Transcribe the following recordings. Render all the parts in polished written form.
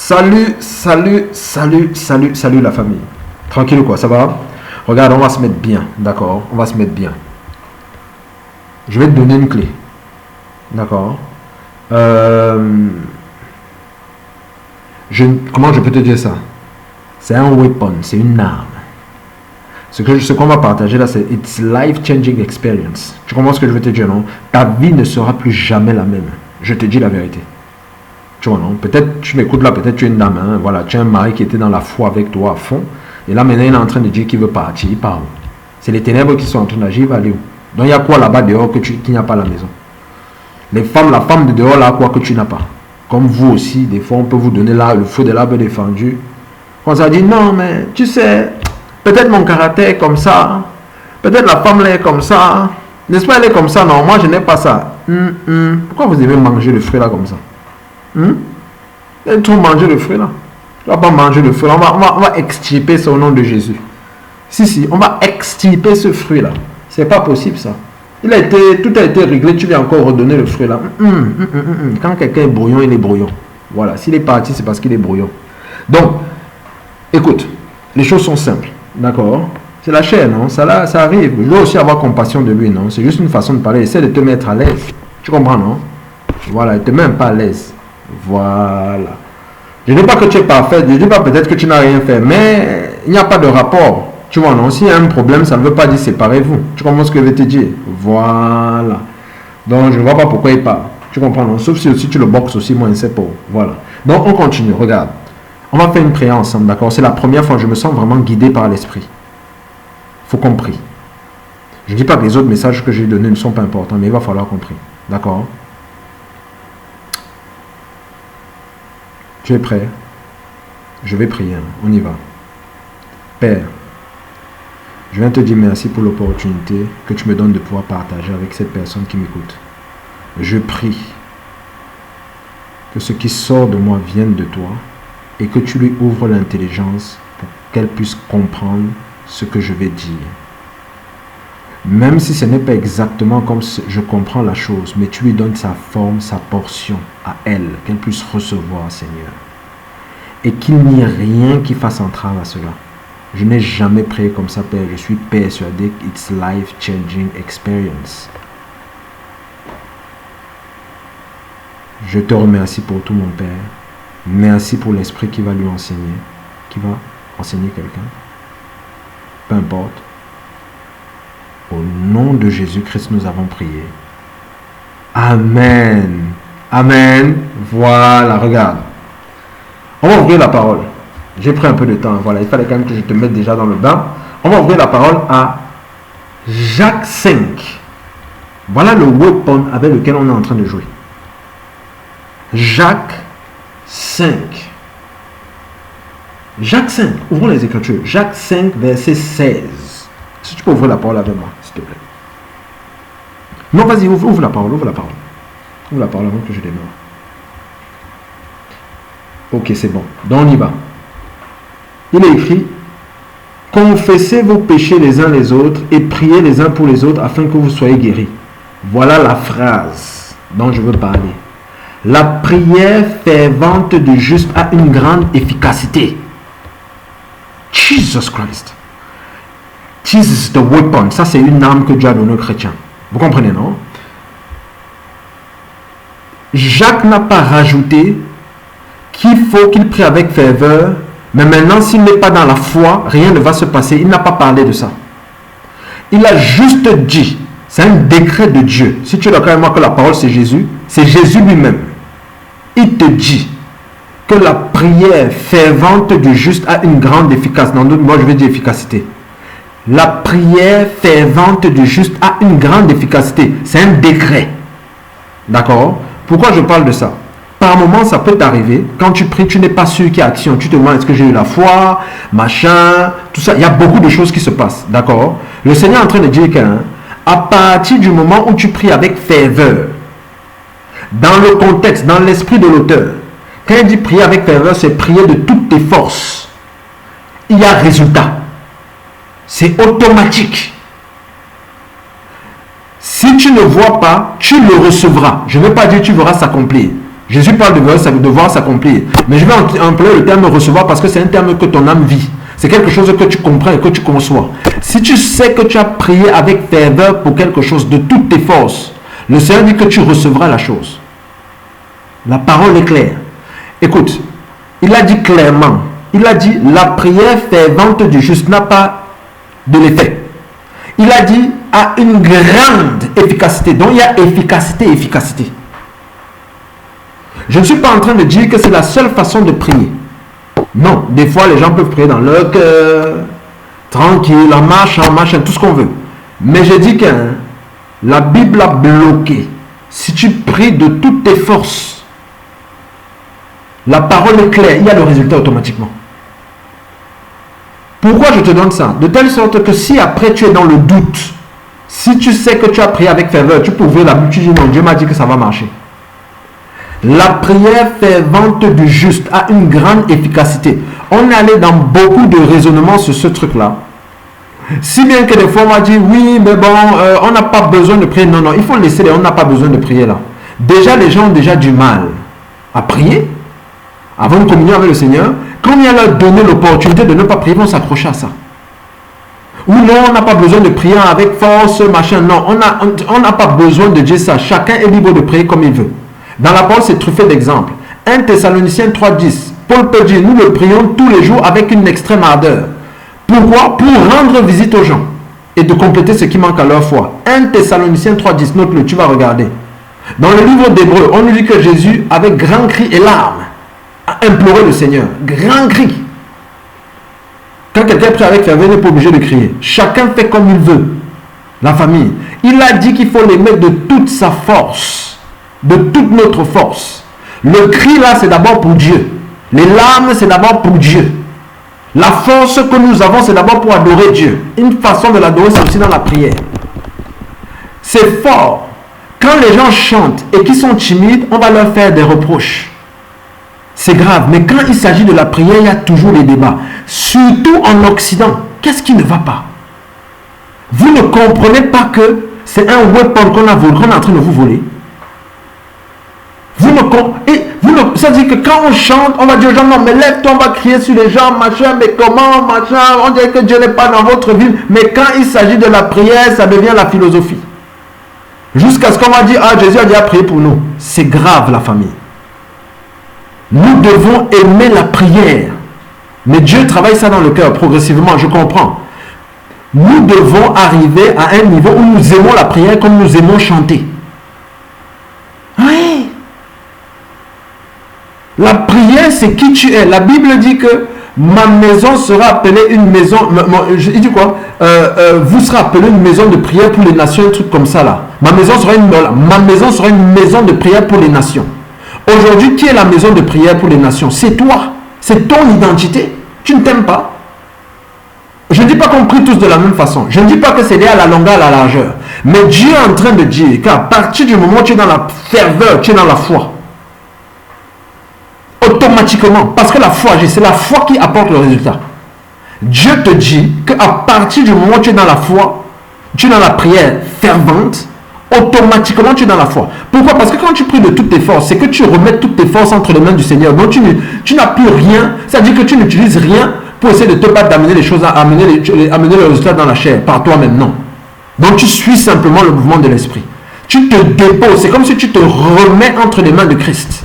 Salut la famille. Tranquille ou quoi, ça va? Regarde, on va se mettre bien, d'accord? On va se mettre bien. Je vais te donner une clé. D'accord? Comment je peux te dire ça? C'est un weapon, c'est une arme. Ce qu'on va partager là, c'est It's life-changing experience. Tu comprends ce que je veux te dire, non? Ta vie ne sera plus jamais la même. Je te dis la vérité. Tu vois, non? Peut-être tu m'écoutes là, peut-être tu es une dame, hein? Voilà, tu as un mari qui était dans la foi avec toi à fond. Et là, maintenant, il est en train de dire qu'il veut partir. Il part où? C'est les ténèbres qui sont en train d'agir, il va aller où? Donc, il y a quoi là-bas dehors qu'il n'y a pas à la maison? La femme de dehors là, quoi que tu n'as pas? Comme vous aussi, des fois, on peut vous donner là le feu de l'arbre défendu. On s'est dit, non, mais tu sais, peut-être mon caractère est comme ça. Peut-être la femme là est comme ça. N'est-ce pas, elle est comme ça? Non, moi, je n'ai pas ça. Pourquoi vous devez manger le fruit là comme ça? Et tu manger le fruit là? Tu ne vas pas manger le fruit là. On va extirper ça au nom de Jésus. Si, on va extirper ce fruit là. C'est pas possible ça. Tout a été réglé, tu viens encore redonner le fruit là. Quand quelqu'un est brouillon, il est brouillon. Voilà, s'il est parti, c'est parce qu'il est brouillon. Donc, écoute, les choses sont simples, d'accord? C'est la chair, non? Ça arrive. Je dois aussi avoir compassion de lui, non? C'est juste une façon de parler. Essaie de te mettre à l'aise. Tu comprends, non? Voilà, ne te mets pas à l'aise. Voilà. Je ne dis pas que tu es parfait, je ne dis pas peut-être que tu n'as rien fait, mais il n'y a pas de rapport. Tu vois, non? S'il y a un problème, ça ne veut pas dire séparez-vous. Tu comprends ce que je vais te dire? Voilà. Donc, je ne vois pas pourquoi il parle. Tu comprends, non? Sauf si aussi tu le boxes aussi, moi, je ne sais pas. Voilà. Donc, on continue. Regarde. On va faire une prière ensemble, d'accord? C'est la première fois que je me sens vraiment guidé par l'esprit. Il faut qu'on prie. Je ne dis pas que les autres messages que j'ai donnés ne sont pas importants, mais il va falloir qu'on prie. D'accord? Tu es prêt? Je vais prier. On y va. Père, je viens te dire merci pour l'opportunité que tu me donnes de pouvoir partager avec cette personne qui m'écoute. Je prie que ce qui sort de moi vienne de toi et que tu lui ouvres l'intelligence pour qu'elle puisse comprendre ce que je vais dire. Même si ce n'est pas exactement comme je comprends la chose, mais tu lui donnes sa forme, sa portion à elle, qu'elle puisse recevoir, Seigneur. Et qu'il n'y ait rien qui fasse entrave à cela. Je n'ai jamais prié comme ça, Père. Je suis persuadé que it's life-changing experience. Je te remercie pour tout, mon Père. Merci pour l'esprit qui va lui enseigner. Qui va enseigner quelqu'un. Peu importe. Au nom de Jésus-Christ, nous avons prié. Amen. Amen. Voilà, regarde. On va ouvrir la parole. J'ai pris un peu de temps. Voilà, il fallait quand même que je te mette déjà dans le bain. On va ouvrir la parole à Jacques 5. Voilà le weapon avec lequel on est en train de jouer. Jacques 5. Jacques 5. Ouvrons les Écritures. Jacques 5, verset 16. Si tu peux ouvrir la parole avec moi, s'il te plaît. Non, vas-y, ouvre la parole, ouvre la parole. Ouvre la parole avant que je démarre. Ok, c'est bon. Donc on y va. Il est écrit: confessez vos péchés les uns les autres et priez les uns pour les autres afin que vous soyez guéris. Voilà la phrase dont je veux parler. La prière fervente du juste a une grande efficacité. Jesus Christ. Jesus, the weapon. Ça, c'est une arme que Dieu a donnée aux chrétiens. Vous comprenez, non? Jacques n'a pas rajouté qu'il faut qu'il prie avec ferveur, mais maintenant, s'il n'est pas dans la foi, rien ne va se passer. Il n'a pas parlé de ça. Il a juste dit, c'est un décret de Dieu. Si tu es d'accord avec moi que la parole, c'est Jésus lui-même. Il te dit que la prière fervente du juste a une grande efficacité. Dans d'autres mots, je vais dire efficacité. La prière fervente du juste a une grande efficacité. C'est un décret. D'accord? Pourquoi je parle de ça? Par moment, ça peut t'arriver. Quand tu pries, tu n'es pas sûr qu'il y a action. Tu te demandes, est-ce que j'ai eu la foi? Machin, tout ça. Il y a beaucoup de choses qui se passent. D'accord? Le Seigneur est en train de dire qu'à partir du moment où tu pries avec ferveur, dans le contexte, dans l'esprit de l'auteur, quand il dit prier avec ferveur, c'est prier de toutes tes forces. Il y a résultat. C'est automatique. Si tu ne vois pas, tu le recevras. Je ne veux pas dire que tu verras s'accomplir. Jésus parle de voir s'accomplir. Mais je vais employer le terme recevoir parce que c'est un terme que ton âme vit. C'est quelque chose que tu comprends et que tu conçois. Si tu sais que tu as prié avec ferveur pour quelque chose de toutes tes forces, le Seigneur dit que tu recevras la chose. La parole est claire. Écoute, il a dit clairement, il a dit la prière fervente du juste n'a pas de l'effet. Il a dit a une grande efficacité. Donc il y a efficacité et efficacité. Je ne suis pas en train de dire que c'est la seule façon de prier. Non, des fois les gens peuvent prier dans leur cœur, tranquille, en marchant, tout ce qu'on veut. Mais je dis que la Bible a bloqué. Si tu pries de toutes tes forces, la parole est claire, il y a le résultat automatiquement. Pourquoi je te donne ça? De telle sorte que si après tu es dans le doute, si tu sais que tu as prié avec ferveur, tu peux ouvrir la Bible, tu dis non, Dieu m'a dit que ça va marcher. La prière fervente du juste a une grande efficacité. On est allé dans beaucoup de raisonnements sur ce truc-là. Si bien que des fois on m'a dit oui, mais bon, on n'a pas besoin de prier. Non, il faut laisser, on n'a pas besoin de prier là. Déjà, les gens ont déjà du mal à prier, avant une communion avec le Seigneur. Quand on vient leur donner l'opportunité de ne pas prier, ils vont s'accrocher à ça. Ou non, on n'a pas besoin de prier avec force, machin. Non, on n'a pas besoin de dire ça. Chacun est libre de prier comme il veut. Dans la parole, c'est truffé d'exemples. 1 Thessaloniciens 3,10. Paul peut dire, nous le prions tous les jours avec une extrême ardeur. Pourquoi? Pour rendre visite aux gens et de compléter ce qui manque à leur foi. 1 Thessaloniciens 3,10, note-le, tu vas regarder. Dans le livre d'Hébreux, on nous dit que Jésus, avec grand cri et larmes, a imploré le Seigneur. Grand cri. Quand quelqu'un prie avec ferveur, il n'est pas obligé de crier. Chacun fait comme il veut. La famille. Il a dit qu'il faut l'aimer de toute sa force. De toute notre force. Le cri là, c'est d'abord pour Dieu. Les larmes, c'est d'abord pour Dieu. La force que nous avons, c'est d'abord pour adorer Dieu. Une façon de l'adorer, c'est aussi dans la prière. C'est fort. Quand les gens chantent et qu'ils sont timides, on va leur faire des reproches. C'est grave. Mais quand il s'agit de la prière, il y a toujours des débats. Surtout en Occident. Qu'est-ce qui ne va pas? Vous ne comprenez pas que c'est un weapon qu'on est en train de vous voler. Ça dit que quand on chante, on va dire aux gens, non, mais lève-toi, on va crier sur les gens, machin, mais comment, machin, on dirait que Dieu n'est pas dans votre ville. Mais quand il s'agit de la prière, ça devient la philosophie. Jusqu'à ce qu'on va dire, ah, Jésus a déjà prié pour nous. C'est grave, la famille. Nous devons aimer la prière. Mais Dieu travaille ça dans le cœur, progressivement, je comprends. Nous devons arriver à un niveau où nous aimons la prière comme nous aimons chanter. Oui. La prière, c'est qui tu es. La Bible dit que ma maison sera appelée une maison. Il dit quoi? Vous serez appelé une maison de prière pour les nations, un truc comme ça là. Ma maison sera une maison de prière pour les nations. Aujourd'hui, qui est la maison de prière pour les nations? C'est toi. C'est ton identité. Tu ne t'aimes pas. Je ne dis pas qu'on prie tous de la même façon. Je ne dis pas que c'est lié à la longueur, à la largeur. Mais Dieu est en train de dire qu'à partir du moment où tu es dans la ferveur, tu es dans la foi. Automatiquement, parce que la foi, c'est la foi qui apporte le résultat. Dieu te dit qu'à partir du moment où tu es dans la foi, tu es dans la prière fervente, automatiquement tu es dans la foi. Pourquoi? Parce que quand tu pries de toutes tes forces, c'est que tu remets toutes tes forces entre les mains du Seigneur. Donc tu n'as plus rien, c'est-à-dire que tu n'utilises rien pour essayer de te battre, d'amener les choses, amener le résultat dans la chair, par toi-même, non. Donc tu suis simplement le mouvement de l'esprit. Tu te déposes, c'est comme si tu te remets entre les mains de Christ.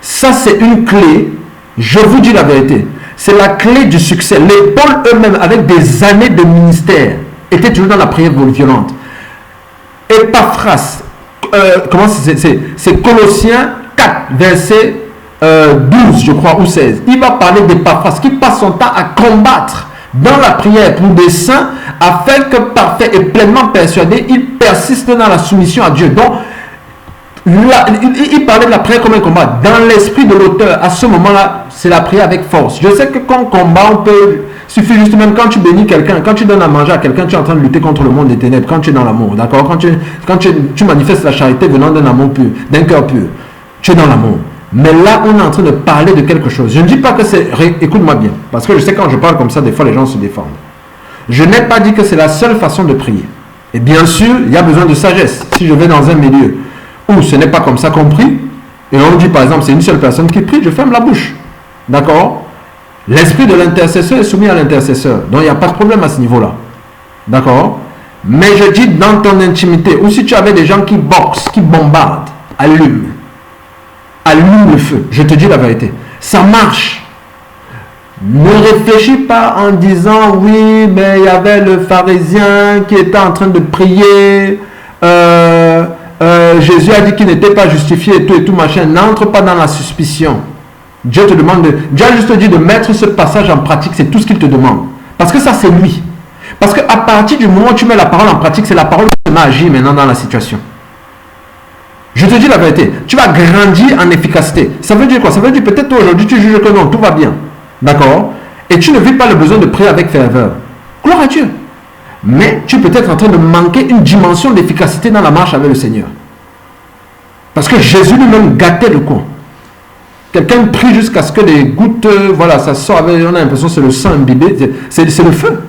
Ça, c'est une clé, je vous dis la vérité, c'est la clé du succès. Les Paul eux-mêmes, avec des années de ministère, étaient toujours dans la prière violente. Epaphras, c'est Colossiens 4, verset 12, je crois, ou 16. Il va parler d'Epaphras qui passe son temps à combattre dans la prière pour des saints, afin que parfait et pleinement persuadé, il persiste dans la soumission à Dieu. Donc, il parlait de la prière comme un combat. Dans l'esprit de l'auteur, à ce moment-là, c'est la prière avec force. Je sais que quand on combat, on peut... Il suffit juste même quand tu bénis quelqu'un, quand tu donnes à manger à quelqu'un, tu es en train de lutter contre le monde des ténèbres, quand tu es dans l'amour, d'accord? Quand tu manifestes la charité venant d'un amour pur, d'un cœur pur, tu es dans l'amour. Mais là, on est en train de parler de quelque chose. Je ne dis pas que c'est... Écoute-moi bien, parce que je sais quand je parle comme ça, des fois les gens se défendent. Je n'ai pas dit que c'est la seule façon de prier. Et bien sûr, il y a besoin de sagesse. Si je vais dans un milieu où ce n'est pas comme ça qu'on prie, et on dit par exemple, c'est une seule personne qui prie, je ferme la bouche. D'accord? L'esprit de l'intercesseur est soumis à l'intercesseur. Donc il n'y a pas de problème à ce niveau-là. D'accord? Mais je dis dans ton intimité, ou si tu avais des gens qui boxent, qui bombardent, allume le feu. Je te dis la vérité. Ça marche. Ne réfléchis pas en disant oui, mais il y avait le pharisien qui était en train de prier. Jésus a dit qu'il n'était pas justifié et tout machin. N'entre pas dans la suspicion. Dieu te demande Dieu a juste dit de mettre ce passage en pratique. C'est tout ce qu'il te demande. Parce que ça, c'est lui. Parce qu'à partir du moment où tu mets la parole en pratique, c'est la parole qui va agir maintenant dans la situation. Je te dis la vérité. Tu vas grandir en efficacité. Ça veut dire quoi? Ça veut dire peut-être aujourd'hui tu juges que non, tout va bien. D'accord? Et tu ne vis pas le besoin de prier avec ferveur. Gloire à Dieu. Mais tu peux être en train de manquer une dimension d'efficacité dans la marche avec le Seigneur. Parce que Jésus lui-même gâtait le coin. Quelqu'un prie jusqu'à ce que les gouttes, voilà, ça sort avec, on a l'impression que c'est le sang imbibé, c'est le feu.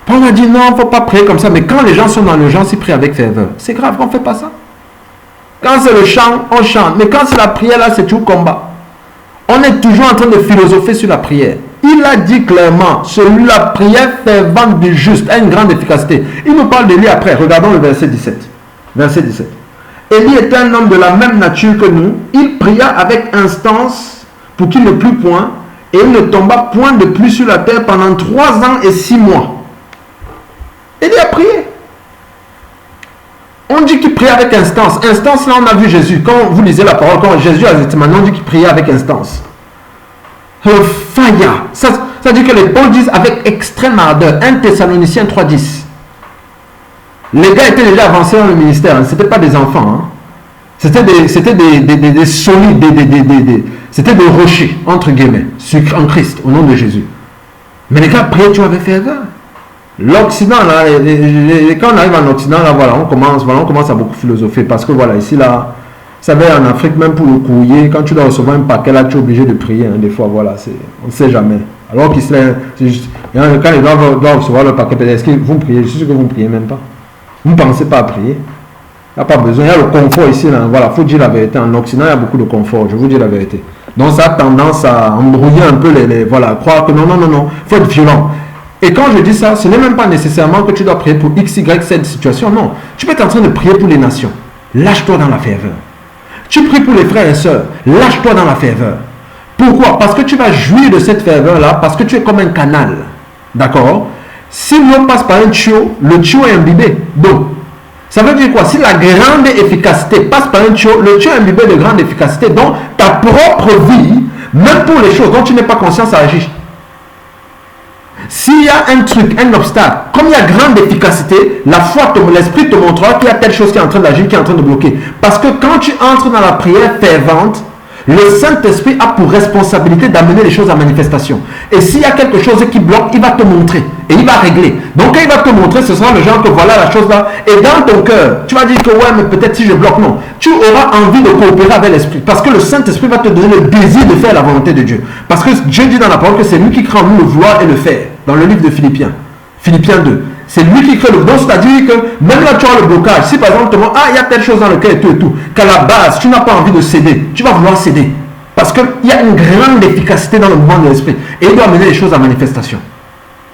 On a dit non, il ne faut pas prier comme ça, mais quand les gens sont dans l'urgence, ils prient avec ferveur. C'est grave qu'on ne fait pas ça. Quand c'est le chant, on chante. Mais quand c'est la prière, là, c'est tout combat. On est toujours en train de philosopher sur la prière. Il a dit clairement, la prière fervente du juste a une grande efficacité. Il nous parle d'Élie après. Regardons le verset 17. Verset 17. Élie était un homme de la même nature que nous. Il pria avec instance pour qu'il ne plût point, et il ne tomba point de pluie sur la terre pendant 3 ans et 6 mois. Élie a prié. On dit qu'il priait avec instance. Instance, là, on a vu Jésus. Quand vous lisez la parole, quand Jésus a dit, maintenant, on dit qu'il priait avec instance. Fire. Ça dit que les Paul disent avec extrême ardeur. 1 Thessaloniciens 3,10. Les gars étaient déjà avancés dans le ministère. Hein. Ce n'étaient pas des enfants. Hein. C'était des solides, c'était des rochers, entre guillemets, en Christ, au nom de Jésus. Mais les gars priaient, tu avais ferveur. L'Occident, là, quand on arrive en Occident, là, voilà, on commence à beaucoup philosopher. Parce que voilà, ici, là, ça va en Afrique, même pour le courrier, quand tu dois recevoir un paquet, là, tu es obligé de prier. Hein, des fois, voilà, on ne sait jamais. Alors qu'ici, c'est juste, quand ils doivent recevoir le paquet, est-ce que vous priez? Je suis sûr que vous ne priez même pas. Vous ne pensez pas à prier. Il n'y a pas besoin. Il y a le confort ici, là. Voilà, il faut dire la vérité. En Occident, il y a beaucoup de confort. Je vous dis la vérité. Donc, ça a tendance à embrouiller un peu voilà, croire que non. Il faut être violent. Et quand je dis ça, ce n'est même pas nécessairement que tu dois prier pour X, Y, Z situation. Non. Tu peux être en train de prier pour les nations. Lâche-toi dans la ferveur. Tu pries pour les frères et sœurs. Lâche-toi dans la ferveur. Pourquoi? Parce que tu vas jouir de cette ferveur-là, parce que tu es comme un canal. D'accord? Si l'eau passe par un tuyau, le tuyau est imbibé d'eau. Ça veut dire quoi? Si la grande efficacité passe par un tuyau, le tuyau est imbibé de grande efficacité. Donc, ta propre vie, même pour les choses dont tu n'es pas conscient, ça agit. S'il y a un truc, un obstacle, comme il y a grande efficacité, la foi, l'esprit te montrera qu'il y a telle chose qui est en train d'agir, qui est en train de bloquer. Parce que quand tu entres dans la prière fervente, le Saint-Esprit a pour responsabilité d'amener les choses à manifestation. Et s'il y a quelque chose qui bloque, il va te montrer. Et il va régler. Donc quand il va te montrer, ce sera le genre que voilà la chose là. Et dans ton cœur, tu vas dire que ouais, mais peut-être si je bloque, non. Tu auras envie de coopérer avec l'Esprit. Parce que le Saint-Esprit va te donner le désir de faire la volonté de Dieu. Parce que Dieu dit dans la parole que c'est lui qui crée en nous le vouloir et le faire. Dans le livre de Philippiens. Philippiens 2. C'est lui qui crée le don, c'est-à-dire que même là tu as le blocage. Si par exemple, il y a telle chose dans le cœur et tout, qu'à la base, tu n'as pas envie de céder, tu vas vouloir céder. Parce qu'il y a une grande efficacité dans le mouvement de l'esprit. Et il doit amener les choses à manifestation.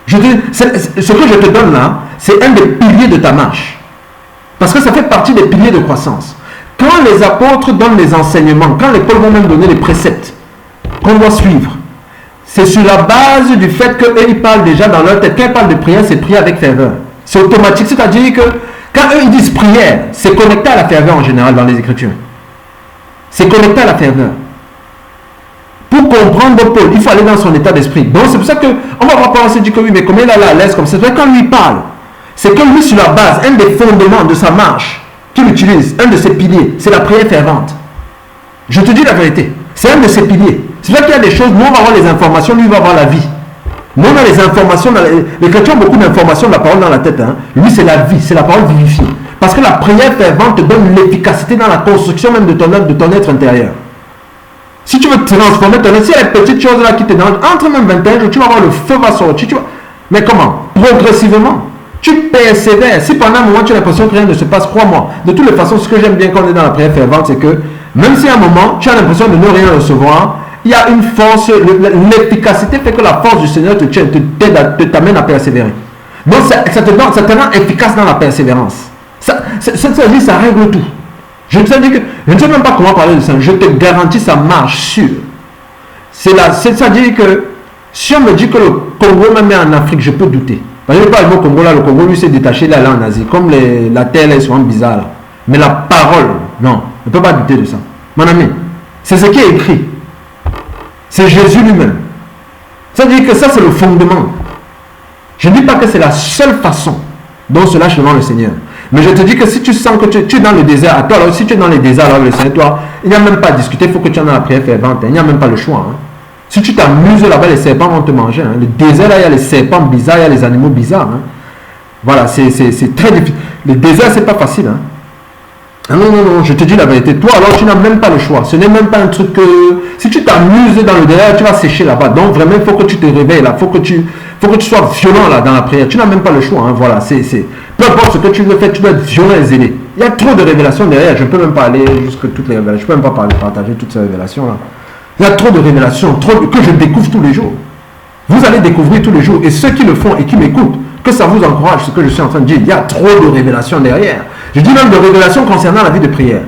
Je dis, ce que je te donne là, c'est un des piliers de ta marche. Parce que ça fait partie des piliers de croissance. Quand les apôtres donnent les enseignements, quand les Paul vont même donner les préceptes qu'on doit suivre, c'est sur la base du fait qu'ils parlent déjà dans leur tête. Quand ils parlent de prière, c'est prier avec ferveur. C'est automatique, c'est-à-dire que quand eux ils disent prière, c'est connecté à la ferveur en général dans les Écritures. C'est connecté à la ferveur. Pour comprendre Paul, il faut aller dans son état d'esprit. Donc c'est pour ça qu'on va pas penser dire que oui, mais comment il est là à l'aise comme ça. C'est quand lui parle, c'est que lui sur la base, un des fondements de sa marche qu'il utilise, un de ses piliers, c'est la prière fervente. Je te dis la vérité, c'est un de ses piliers. C'est vrai qu'il y a des choses, nous on va avoir les informations, lui il va avoir la vie. Nous on a les informations, l'Écriture a beaucoup d'informations de la parole dans la tête. Hein. Lui c'est la vie, c'est la parole vivifiée. Parce que la prière fervente te donne l'efficacité dans la construction même de ton être intérieur. Si tu veux transformer ton être, si il y a des petites choses là qui te dérangent, entre même 21 jours, tu vas voir le feu va sortir. Mais comment? Progressivement. Tu persévères. Si pendant un moment tu as l'impression que rien ne se passe, crois-moi. De toutes les façons, ce que j'aime bien quand on est dans la prière fervente, c'est que Même si à un moment, tu as l'impression de ne rien recevoir, il y a une force, l'efficacité fait que la force du Seigneur t'amène à persévérer. Donc ça te rend efficace dans la persévérance. Ça règle tout. Je ne sais même pas comment parler de ça. Je te garantis, ça marche sûr. C'est-à-dire que si on me dit que le Congo me met en Afrique, je peux douter. Parce que je parle du Congo là, le Congo lui s'est détaché d'aller en Asie. Comme la terre est souvent bizarre là. Mais la parole, non, on ne peut pas douter de ça. Mon ami, c'est ce qui est écrit. C'est Jésus lui-même. C'est-à-dire que ça, c'est le fondement. Je ne dis pas que c'est la seule façon dont se lâche devant le Seigneur. Mais je te dis que si tu sens que tu es dans le désert, à toi, alors, si tu es dans le désert, alors le Seigneur, toi, il n'y a même pas à discuter, il faut que tu en aies la prière fervente. Il n'y a même pas le choix. Hein. Si tu t'amuses là-bas, les serpents vont te manger. Hein. Le désert, là, il y a les serpents bizarres, il y a les animaux bizarres. Hein. Voilà, c'est très difficile. Le désert, c'est pas facile. Hein. Ah non, je te dis la vérité. Toi, alors, tu n'as même pas le choix. Ce n'est même pas un truc que... Si tu t'amuses dans le désert, tu vas sécher là-bas. Donc, vraiment, il faut que tu te réveilles là. Il faut que tu sois violent là dans la prière. Tu n'as même pas le choix. Hein. Voilà, peu importe ce que tu veux faire, tu dois être violent et zélé. Il y a trop de révélations derrière. Je ne peux même pas aller jusque toutes les révélations. Je ne peux même pas partager toutes ces révélations là. Il y a trop de révélations, que je découvre tous les jours. Vous allez découvrir tous les jours. Et ceux qui le font et qui m'écoutent, que ça vous encourage, ce que je suis en train de dire. Il y a trop de révélations derrière. Je dis même de révélations concernant la vie de prière.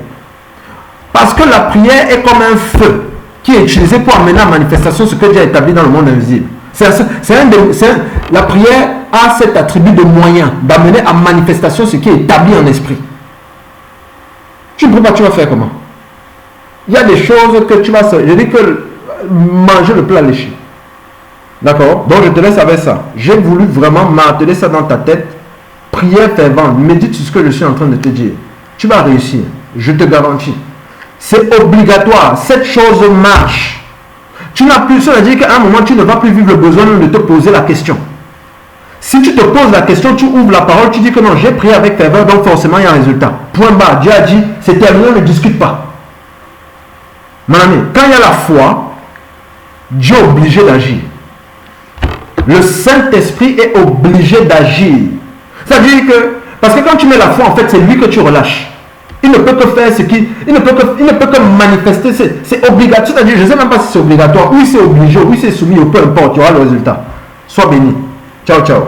Parce que la prière est comme un feu qui est utilisé pour amener à manifestation ce que Dieu a établi dans le monde invisible. La prière a cet attribut de moyen d'amener à manifestation ce qui est établi en esprit. Tu ne peux pas, tu vas faire comment? Il y a des choses que tu vas... Je dis que manger le plat léché. D'accord? Donc je te laisse avec ça. J'ai voulu vraiment marteler ça dans ta tête. Prière fervente. Médite sur ce que je suis en train de te dire. Tu vas réussir. Je te garantis. C'est obligatoire. Cette chose marche. Tu n'as plus... Ça veut dire qu'à un moment, tu ne vas plus vivre le besoin de te poser la question. Si tu te poses la question, tu ouvres la parole, tu dis que non, j'ai prié avec ferveur, donc forcément il y a un résultat. Point barre. Dieu a dit, c'est terminé, ne discute pas. Mon ami, quand il y a la foi, Dieu est obligé d'agir. Le Saint-Esprit est obligé d'agir. C'est-à-dire que, parce que quand tu mets la foi, en fait, c'est lui que tu relâches. Il ne peut que faire ce qu'il... Il ne peut que manifester. C'est obligatoire. C'est-à-dire, je ne sais même pas si c'est obligatoire. Oui, c'est obligé. Oui, c'est soumis. Peu importe. Tu auras le résultat. Sois béni. Ciao, ciao.